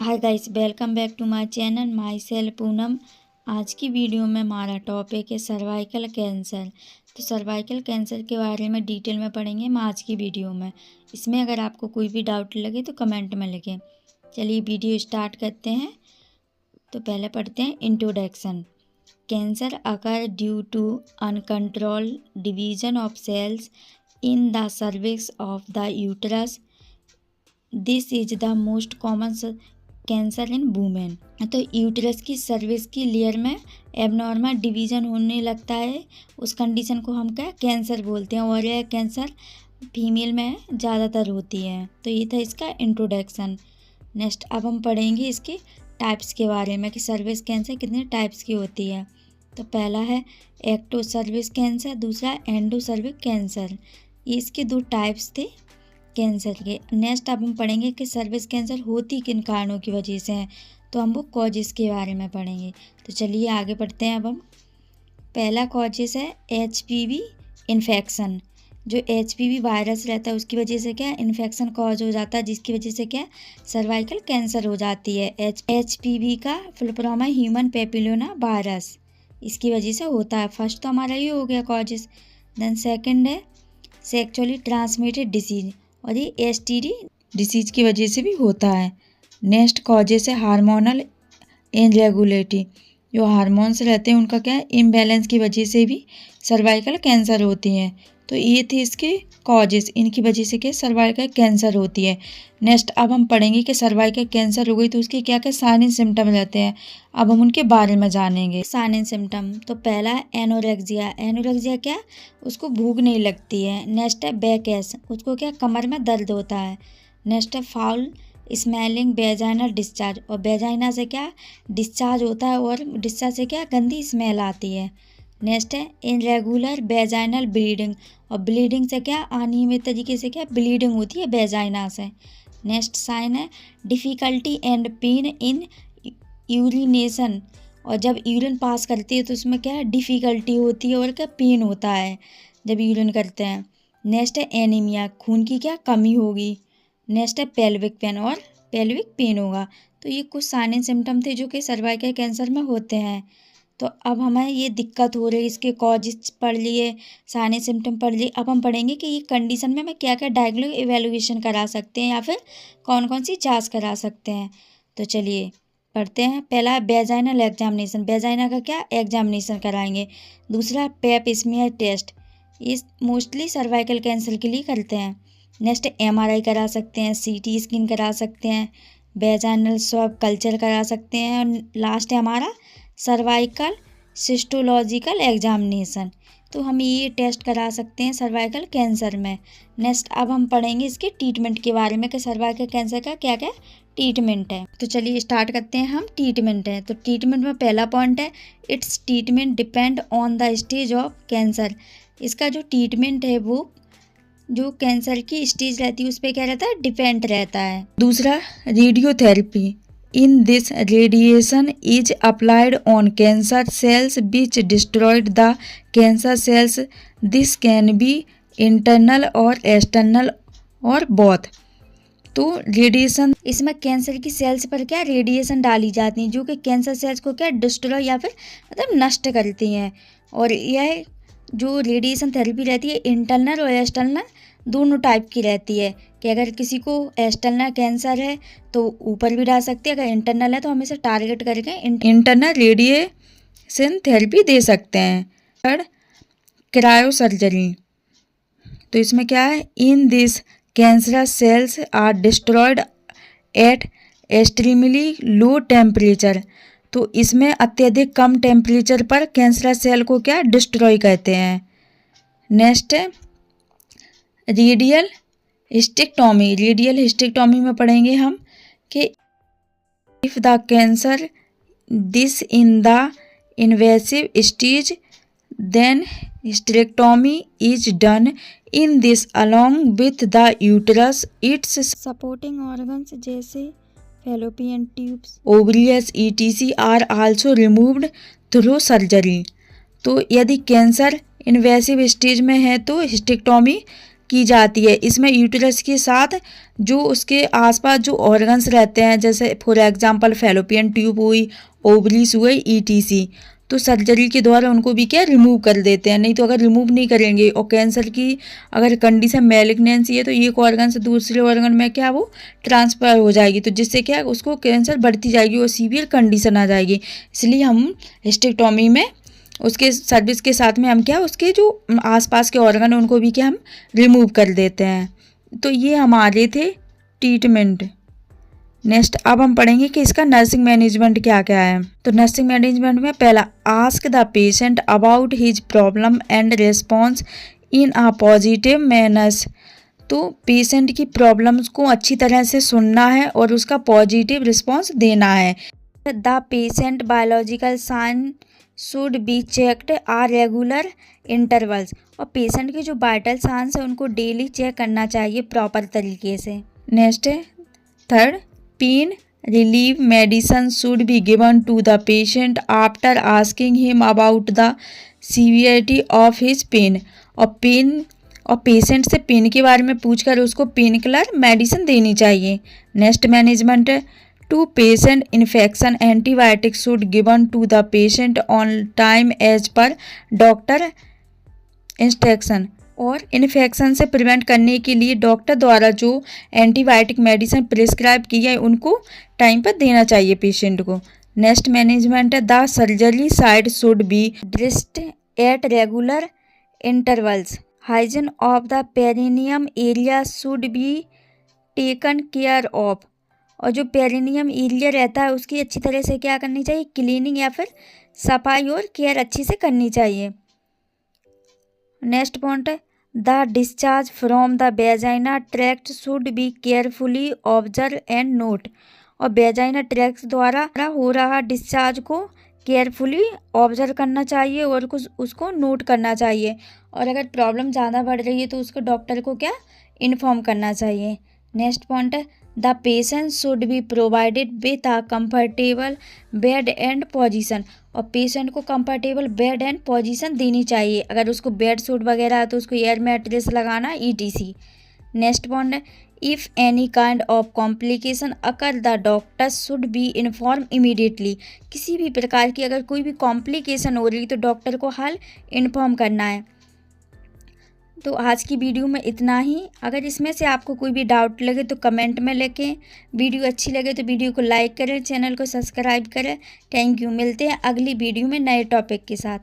Hi guys, welcome back to my channel. Myself Poonam. आज की video में हमारा टॉपिक है सर्वाइकल कैंसर। तो सर्वाइकल कैंसर के बारे में डिटेल में पढ़ेंगे हम आज की वीडियो में। इसमें अगर आपको कोई भी डाउट लगे तो कमेंट में लिखें। चलिए वीडियो स्टार्ट करते हैं। तो पहले पढ़ते हैं introduction. Cancer occur due to uncontrolled division of cells in the cervix of the uterus. This is the most common cancer in women. तो यूटरस की सर्विस की लेयर में एबनॉर्मल डिवीज़न होने लगता है, उस कंडीशन को हम क्या कैंसर बोलते हैं, और यह कैंसर फीमेल में ज़्यादातर होती है। तो ये था इसका इंट्रोडक्शन। नेक्स्ट अब हम पढ़ेंगे इसके टाइप्स के बारे में कि सर्विस कैंसर कितने टाइप्स की होती है। तो पहला है एक्टो सर्विस कैंसर, दूसरा एंडो सर्विस कैंसर। ये इसके दो टाइप्स थे कैंसर के। नेक्स्ट अब हम पढ़ेंगे कि सर्विस कैंसर होती किन कारणों की वजह से है, तो हम वो कॉजेस के बारे में पढ़ेंगे। तो चलिए आगे बढ़ते हैं। अब हम पहला कॉजेस है HPV इन्फेक्शन। जो HPV वायरस रहता है उसकी वजह से क्या इन्फेक्शन कॉज हो जाता है, जिसकी वजह से क्या सर्वाइकल कैंसर हो जाती है। HPV का फुल फॉर्म है ह्यूमन पेपिलोमा वायरस, इसकी वजह से होता है। फर्स्ट तो हमारा ये हो गया कॉजेस। देन सेकेंड है सेक्चुअली ट्रांसमिटेड डिसीज, और ये STD डिसीज की वजह से भी होता है। नेक्स्ट कॉजेस है हार्मोनल इनरेगुलेटरी। जो हार्मोन्स रहते हैं उनका क्या है इम्बैलेंस की वजह से भी सर्वाइकल कैंसर होती है। तो ये थे इसके कॉजेस, इनकी वजह से क्या सर्वाइकल कैंसर होती है। नेक्स्ट अब हम पढ़ेंगे कि सर्वाइकल कैंसर हो गई तो उसके क्या क्या साइन एंड सिम्टम रहते हैं। अब हम उनके बारे में जानेंगे। साइन एंड सिम्टम तो पहला है एनोरेक्सिया। एनोरेक्सिया क्या उसको भूख नहीं लगती है। नेक्स्ट है बैकएस, उसको क्या कमर में दर्द होता है। नेक्स्ट है फाउल स्मेलिंग वेजाइनल डिस्चार्ज, और वेजाइना से क्या डिस्चार्ज होता है और डिस्चार्ज से क्या गंदी स्मेल आती है। नेक्स्ट है इनरेगुलर वेजाइनल ब्लीडिंग, और ब्लीडिंग से क्या अनियमित तरीके से क्या ब्लीडिंग होती है वेजाइना से। नेक्स्ट साइन है difficulty and pain in urination, और जब यूरिन पास करती है तो उसमें क्या डिफ़िकल्टी होती है और क्या पेन होता है जब यूरिन करते हैं। नेक्स्ट है एनीमिया, खून की क्या कमी होगी। नेक्स्ट है पेल्विक पेन, और पेल्विक पेन होगा। तो ये कुछ साइन एंड सिम्टम थे जो कि सर्वाइकल कैंसर में होते हैं। तो अब हमें ये दिक्कत हो रही है, इसके कॉजेज पढ़ लिए, साइन एंड सिम्टम पढ़ लिए। अब हम पढ़ेंगे कि ये कंडीशन में हमें क्या क्या डायग्नोस्टिक इवैल्यूएशन करा सकते हैं या फिर कौन कौन सी जांच करा सकते हैं। तो चलिए पढ़ते हैं। पहला वेजाइनल एग्जामिनेशन, वेजाइना का क्या एग्जामिनेशन कराएंगे। दूसरा पेप स्मीयर टेस्ट, ये मोस्टली सर्वाइकल कैंसर के लिए करते हैं। नेक्स्ट MRI करा सकते हैं, CT स्कैन करा सकते हैं, वेजाइनल स्वैब कल्चर करा सकते हैं, और लास्ट है हमारा सर्वाइकल सिस्टोलॉजिकल एग्जामिनेशन। तो हम ये टेस्ट करा सकते हैं सर्वाइकल कैंसर में। नेक्स्ट अब हम पढ़ेंगे इसके ट्रीटमेंट के बारे में कि सर्वाइकल कैंसर का क्या क्या ट्रीटमेंट है। तो चलिए स्टार्ट करते हैं। हम ट्रीटमेंट है तो ट्रीटमेंट में पहला पॉइंट है it's treatment depend on the stage of cancer. इसका जो ट्रीटमेंट है वो जो कैंसर की स्टेज रहती है उस पर क्या रहता है डिपेंड रहता है। दूसरा radiotherapy, in this radiation is applied on cancer cells which destroyed the cancer cells. This can be internal और एक्सटर्नल और बोथ। तो रेडिएशन, इसमें कैंसर की सेल्स पर क्या रेडिएशन डाली जाती है जो कि कैंसर सेल्स को क्या डिस्ट्रॉय या फिर मतलब नष्ट करती हैं। और यह जो रेडिएशन थेरेपी रहती है इंटरनल और एक्सटर्नल दोनों टाइप की रहती है कि अगर किसी को एक्सटर्नल कैंसर है तो ऊपर भी डाल सकते हैं, अगर इंटरनल है तो हमेशा टारगेट करके इंटरनल रेडिएशन थेरेपी दे सकते हैं। थर्ड क्रायो सर्जरी, तो इसमें क्या है in this cancerous cells are destroyed at extremely low temperature. तो इसमें अत्यधिक कम टेम्परेचर पर कैंसरस सेल को क्या डिस्ट्रॉय करते हैं। नेक्स्ट है रेडियल हिस्टेक्टोमी। रेडियल हिस्टेक्टोमी में पढ़ेंगे हम कि if the cancer this in the invasive stage then hysterectomy is done in this along with the uterus its supporting organs जैसे fallopian tubes, ovaries ETC are also removed through surgery. तो यदि cancer invasive stage में है तो hysterectomy की जाती है। इसमें यूटेरस के साथ जो उसके आसपास जो ऑर्गन्स रहते हैं, जैसे फॉर एग्जांपल फैलोपियन ट्यूब हुई, ओवरीज हुए, ईटीसी, तो सर्जरी के द्वारा उनको भी क्या रिमूव कर देते हैं। नहीं तो अगर रिमूव नहीं करेंगे और कैंसर की अगर कंडीशन मैलिग्नेंसी है तो एक ऑर्गन से दूसरे ऑर्गन में क्या वो ट्रांसफ़र हो जाएगी, तो जिससे क्या उसको कैंसर बढ़ती जाएगी और सीवियर कंडीशन आ जाएगी। इसलिए हम हिस्टेक्टोमी में उसके सर्विस के साथ में हम क्या उसके जो आसपास के ऑर्गन हैं उनको भी क्या हम रिमूव कर देते हैं। तो ये हमारे थे ट्रीटमेंट। नेक्स्ट अब हम पढ़ेंगे कि इसका नर्सिंग मैनेजमेंट क्या क्या है। तो नर्सिंग मैनेजमेंट में पहला, ask the patient about his problem and response in a positive manners. तो पेशेंट की प्रॉब्लम्स को अच्छी तरह से सुनना है और उसका पॉजिटिव रिस्पॉन्स देना है। The patient biological sign should be checked at regular intervals. और पेशेंट के जो वाइटल साइंस है उनको डेली चेक करना चाहिए प्रॉपर तरीके से। नेक्स्ट है third, pain relieve medicine should be given to the patient after asking him about the severity of his pain. और पेशेंट से पेन के बारे में पूछकर उसको पेन किलर मेडिसिन देनी चाहिए। नेक्स्ट मैनेजमेंट है, to patient infection antibiotic should given to the patient on time as per doctor instruction. और इन्फेक्शन से प्रिवेंट करने के लिए डॉक्टर द्वारा जो एंटीबायोटिक मेडिसिन प्रिस्क्राइब की है उनको टाइम पर देना चाहिए पेशेंट को। नेक्स्ट मैनेजमेंट है, the surgery site should be dressed at regular intervals. Hygiene of the perineum area should be taken care of. और जो पेरिनियम एरिया रहता है उसकी अच्छी तरह से क्या करनी चाहिए, क्लीनिंग या फिर सफाई और केयर अच्छी से करनी चाहिए। नेक्स्ट पॉइंट है, the discharge from the vagina tract should be carefully observe and note. और वेजाइना ट्रैक्ट द्वारा हो रहा डिस्चार्ज को केयरफुली ऑब्जर्व करना चाहिए और कुछ उसको नोट करना चाहिए। और अगर प्रॉब्लम ज़्यादा बढ़ रही है तो उसको डॉक्टर को क्या इन्फॉर्म करना चाहिए। नेक्स्ट पॉइंट है, the patient should be provided with a comfortable bed and position. और पेशेंट को कंफर्टेबल बेड एंड पोजीशन देनी चाहिए। अगर उसको बेड सूट वगैरह है तो उसको एयर मैट्रेस लगाना, ईटीसी। नेक्स्ट पॉइंट है, if any kind of complication occur the doctor should be inform immediately. किसी भी प्रकार की अगर कोई भी कॉम्प्लिकेशन हो रही तो डॉक्टर को हाल इन्फॉर्म करना है। तो आज की वीडियो में इतना ही। अगर इसमें से आपको कोई भी डाउट लगे तो कमेंट में लिखें। वीडियो अच्छी लगे तो वीडियो को लाइक करें, चैनल को सब्सक्राइब करें। Thank you. मिलते हैं अगली वीडियो में नए टॉपिक के साथ।